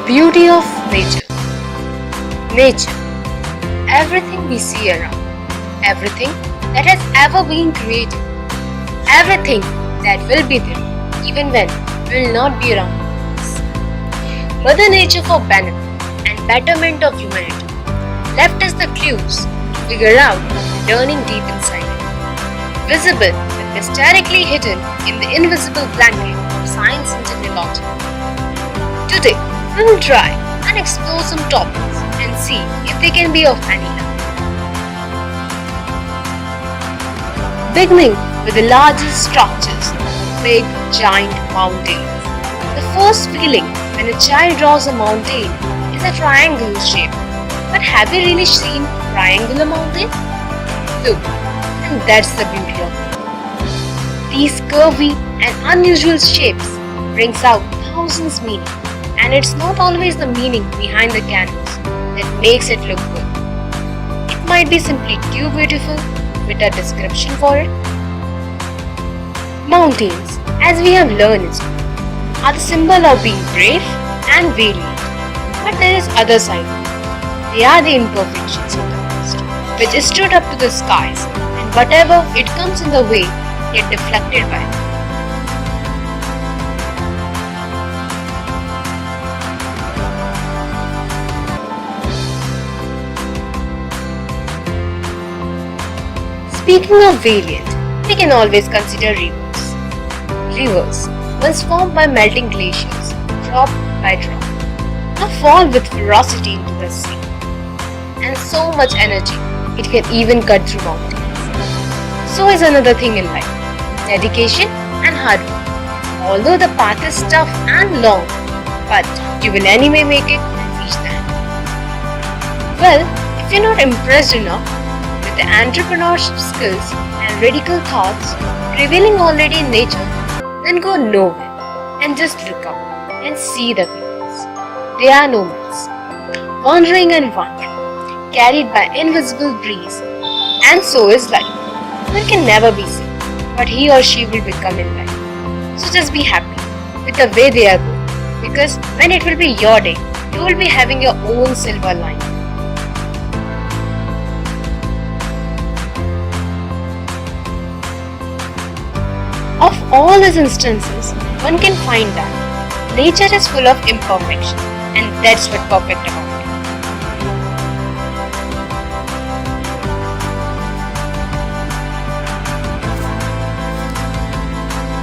Beauty of nature. Nature. Everything we see around. Everything that has ever been created. Everything that will be there even when will not be around us. Mother Nature, for benefit and betterment of humanity, left us the clues to figure out the yearning deep inside it. Visible but mysteriously hidden in the invisible blanket of science and technology. Today, we will try and explore some topics and see if they can be of any help. Beginning with the largest structures, big giant mountains. The first feeling when a child draws a mountain is a triangular shape. But have you really seen triangular mountain? Look, and that's the beauty of it. These curvy and unusual shapes brings out thousands meaning. And it's not always the meaning behind the canvas that makes it look good. It might be simply too beautiful with a description for it. Mountains, as we have learned, are the symbol of being brave and valiant. But there is other side. They are the imperfections of the past, which stood up to the skies, and whatever it comes in the way, get deflected by them. Speaking of valiant, we can always consider rivers. Rivers, once formed by melting glaciers, drop by drop, now fall with ferocity into the sea. And so much energy, it can even cut through mountains. So is another thing in life, dedication and hard work. Although the path is tough and long, but you will anyway make it and reach the end. Well, if you're not impressed enough with the entrepreneurship skills and radical thoughts prevailing already in nature, then go nowhere and just look up and see the peoples. They are nomads, wandering and wandering, carried by invisible breeze. And so is life. One can never be seen what he or she will become in life. So just be happy with the way they are going, because when it will be your day, you will be having your own silver line. Of all these instances, one can find that nature is full of imperfection, and that's what's perfect about it.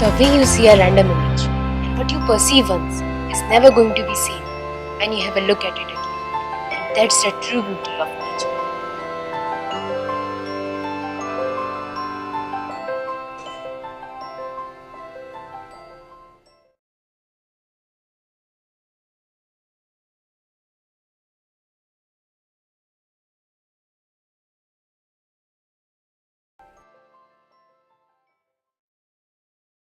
The way you see a random image and what you perceive once is never going to be seen when you have a look at it again. And that's the true beauty of nature.